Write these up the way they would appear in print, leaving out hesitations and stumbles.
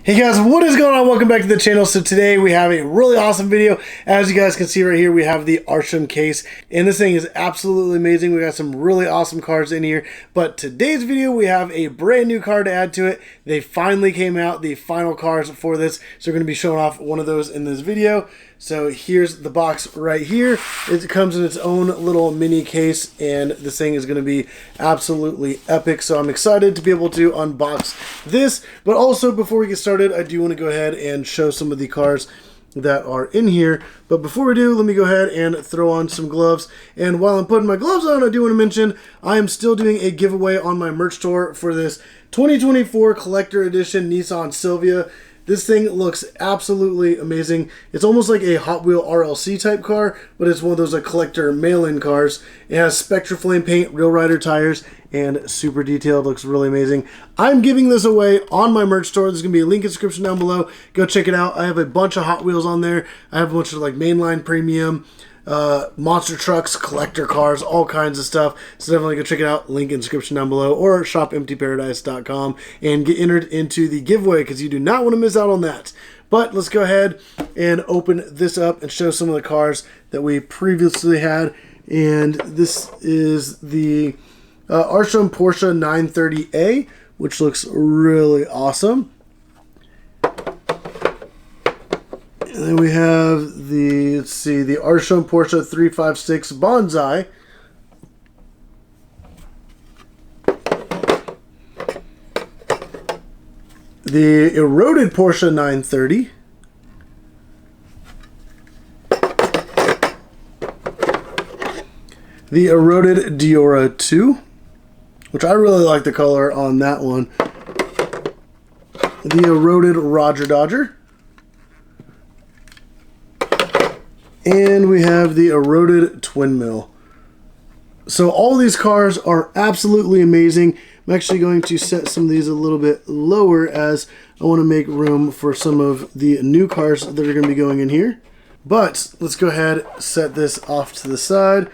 Hey guys, what is going on? Welcome back to the channel. So today we have a really awesome video. As you guys can see right here, we have the Arsham case, and this thing is absolutely amazing. We got some really awesome cars in here, but today's video we have a brand new car to add to it. They finally came out, the final cars for this, so we're going to be showing off one of those in this video. So here's the box right here. It comes in its own little mini case, and this thing is going to be absolutely epic. So I'm excited to be able to unbox this. But also, before we get started, I do want to go ahead and show some of the cars that are in here. But before we do, let me go ahead and throw on some gloves. And while I'm putting my gloves on, I do want to mention I am still doing a giveaway on my merch store for this 2024 Collector Edition Nissan Silvia. This thing looks absolutely amazing. It's almost like a Hot Wheels RLC type car, but it's one of those like collector mail-in cars. It has Spectra Flame paint, Real Rider tires, and super detailed. Looks really amazing. I'm giving this away on my merch store. There's going to be a link in the description down below. Go check it out. I have a bunch of Hot Wheels on there. I have a bunch of like mainline premium, monster trucks, collector cars, all kinds of stuff. So definitely go check it out. Link in the description down below, or shopemptyparadise.com and get entered into the giveaway because you do not want to miss out on that. But let's go ahead and open this up and show some of the cars that we previously had. And this is the Arsham Porsche 930A, which looks really awesome. And then we have the, let's see, the Arsham Porsche 356 Bonsai. The Eroded Porsche 930. The Eroded Deora II, which I really like the color on that one. The Eroded Rodger Dodger. And we have the Eroded Twin Mill. So all these cars are absolutely amazing. I'm actually going to set some of these a little bit lower as I want to make room for some of the new cars that are going to be going in here. But let's go ahead, set this off to the side,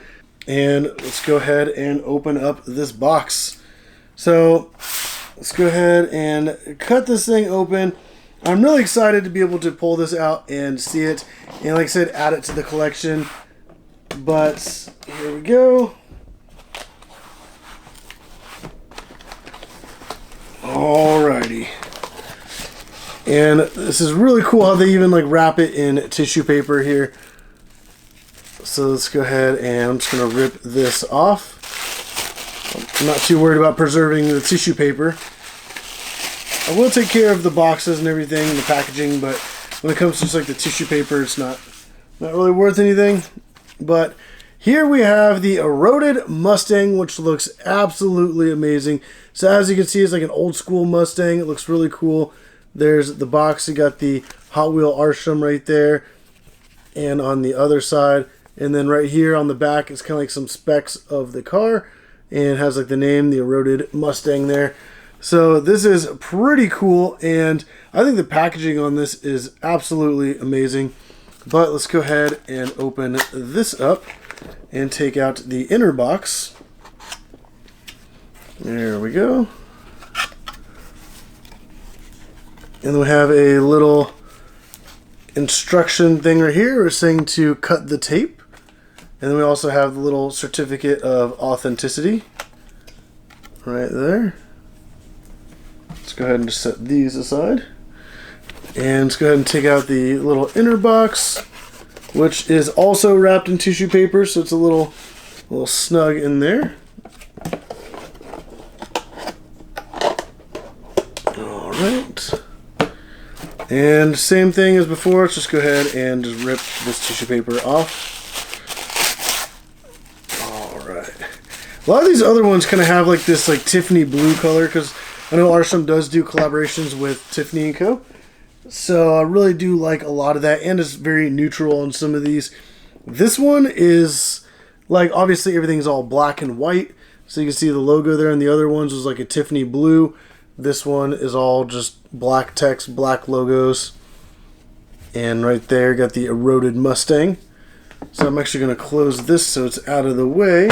and let's go ahead and open up this box. So let's go ahead and cut this thing open. I'm really excited to be able to pull this out and see it, and like I said, add it to the collection. But here we go. Alrighty. And this is really cool how they even like wrap it in tissue paper here. So let's go ahead and I'm just going to rip this off. I'm not too worried about preserving the tissue paper. I will take care of the boxes and everything and the packaging, but when it comes to just like the tissue paper, it's not really worth anything. But here we have the Eroded Mustang, which looks absolutely amazing. So as you can see, it's like an old school Mustang. It looks really cool. There's the box. You got the Hot Wheels Arsham right there, and on the other side, and then right here on the back is kind of like some specs of the car, and it has like the name, the Eroded Mustang there. So this is pretty cool, and I think the packaging on this is absolutely amazing. But let's go ahead and open this up and take out the inner box. There we go. And we have a little instruction thing right here. We're saying to cut the tape. And then we also have the little certificate of authenticity right there. Let's go ahead and just set these aside. And let's go ahead and take out the little inner box, which is also wrapped in tissue paper, so it's a little snug in there. Alright. And same thing as before, let's just go ahead and just rip this tissue paper off. Alright. A lot of these other ones kind of have like this like Tiffany blue color, because I know Arsham does do collaborations with Tiffany & Co. So I really do like a lot of that, and it's very neutral on some of these. This one is like, obviously everything's all black and white, so you can see the logo there, and the other ones was like a Tiffany blue. This one is all just black text, black logos, and right there got the Eroded Mustang. So I'm actually going to close this so it's out of the way.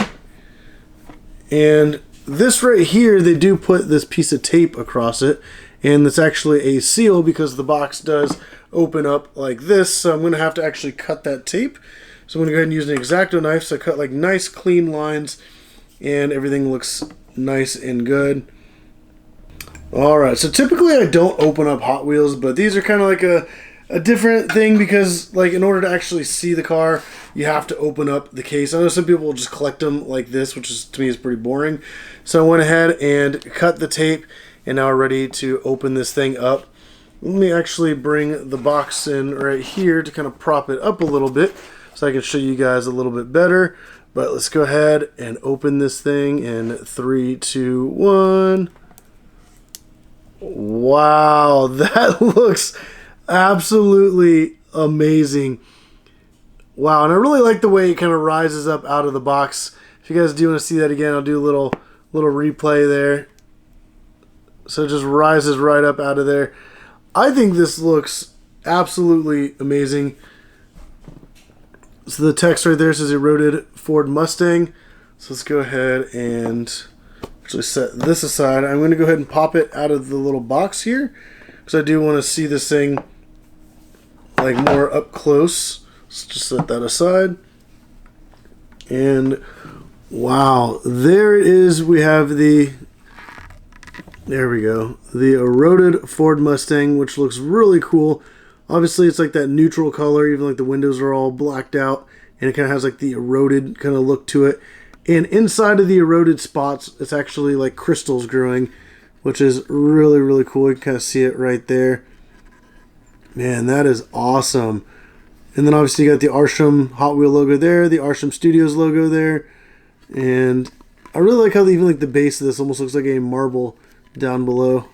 And this right here, they do put this piece of tape across it, and it's actually a seal because the box does open up like this. So I'm going to have to actually cut that tape. So I'm going to go ahead and use an X-Acto knife. So I cut like nice clean lines and everything looks nice and good. Alright, so typically I don't open up Hot Wheels, but these are kind of like a different thing because like in order to actually see the car, you have to open up the case. I know some people will just collect them like this, which is to me is pretty boring. So I went ahead and cut the tape and now we're ready to open this thing up. Let me actually bring the box in right here to kind of prop it up a little bit so I can show you guys a little bit better. But let's go ahead and open this thing in 3, 2, 1. Wow, that looks absolutely amazing. Wow, and I really like the way it kind of rises up out of the box. If you guys do want to see that again, I'll do a little replay there. So it just rises right up out of there. I think this looks absolutely amazing. So the text right there says Eroded Ford Mustang. So let's go ahead and actually set this aside. I'm going to go ahead and pop it out of the little box here because I do want to see this thing like more up close. Let's just set that aside. And wow, there it is. We have there we go, the Eroded Ford Mustang, which looks really cool. Obviously it's like that neutral color, even like the windows are all blacked out, and it kind of has like the eroded kind of look to it. And inside of the eroded spots, it's actually like crystals growing, which is really, really cool. You can kind of see it right there. Man, that is awesome. And then obviously you got the Arsham Hot Wheel logo there, the Arsham Studios logo there. And I really like how even like the base of this almost looks like a marble down below.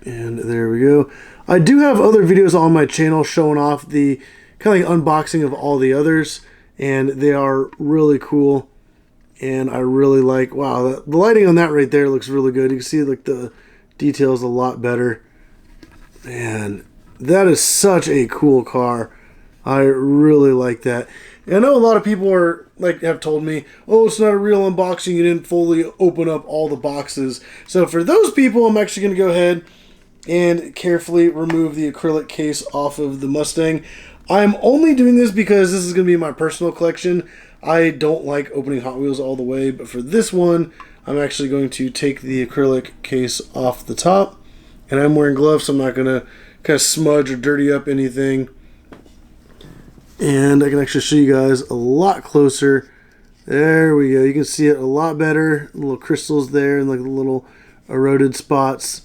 And there we go. I do have other videos on my channel showing off the kind of like unboxing of all the others, and they are really cool. And I really like, wow, the lighting on that right there looks really good. You can see like the details a lot better. Man, that is such a cool car. I really like that. And I know a lot of people are like have told me, oh, it's not a real unboxing, you didn't fully open up all the boxes. So for those people, I'm actually going to go ahead and carefully remove the acrylic case off of the Mustang. I'm only doing this because this is going to be my personal collection. I don't like opening Hot Wheels all the way, but for this one, I'm actually going to take the acrylic case off the top. And I'm wearing gloves, so I'm not going to kind of smudge or dirty up anything. And I can actually show you guys a lot closer. There we go. You can see it a lot better. Little crystals there and like the little eroded spots.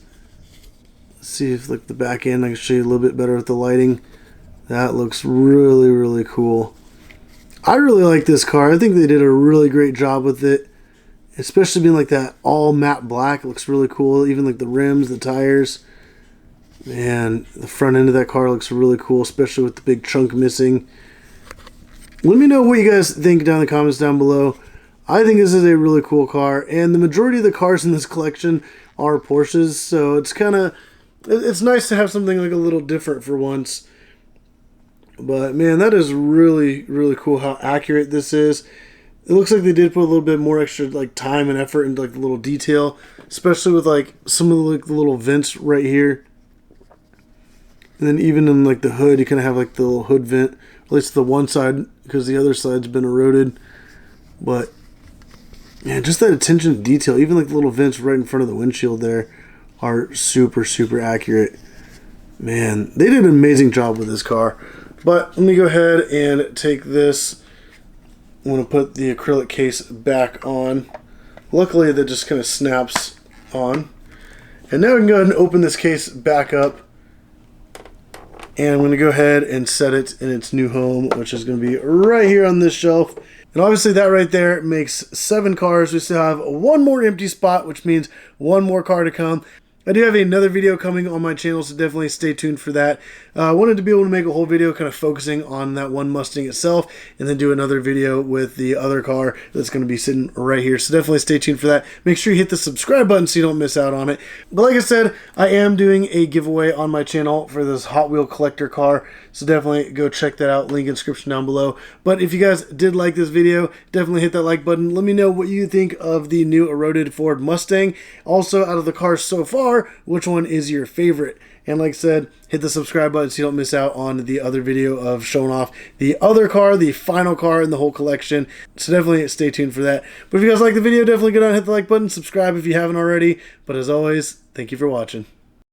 Let's see if like the back end I can show you a little bit better with the lighting. That looks really, really cool. I really like this car. I think they did a really great job with it. Especially being like that all matte black. It looks really cool. Even like the rims, the tires. Man, the front end of that car looks really cool, especially with the big chunk missing. Let me know what you guys think down in the comments down below. I think this is a really cool car, and the majority of the cars in this collection are Porsches, so it's nice to have something like a little different for once. But man, that is really, really cool how accurate this is. It looks like they did put a little bit more extra like time and effort into like the little detail, especially with like some of the little vents right here. And then even in like the hood, you kind of have like the little hood vent, at least the one side, because the other side's been eroded. But yeah, just that attention to detail, even like the little vents right in front of the windshield there are super, super accurate. Man, they did an amazing job with this car. But let me go ahead and take this. I'm going to put the acrylic case back on. Luckily, that just kind of snaps on. And now we can go ahead and open this case back up. And I'm going to go ahead and set it in its new home, which is going to be right here on this shelf. And obviously that right there makes 7 cars. We still have one more empty spot, which means one more car to come. I do have another video coming on my channel, so definitely stay tuned for that. I wanted to be able to make a whole video kind of focusing on that one Mustang itself, and then do another video with the other car that's going to be sitting right here. So definitely stay tuned for that. Make sure you hit the subscribe button so you don't miss out on it. But like I said, I am doing a giveaway on my channel for this Hot Wheel collector car, so definitely go check that out. Link in the description down below. But if you guys did like this video, definitely hit that like button. Let me know what you think of the new Eroded Ford Mustang. Also, out of the cars so far, which one is your favorite? And like I said, hit the subscribe button so you don't miss out on the other video of showing off the other car, the final car in the whole collection. So definitely stay tuned for that. But if you guys like the video, definitely go down and hit the like button, subscribe if you haven't already. But as always, thank you for watching.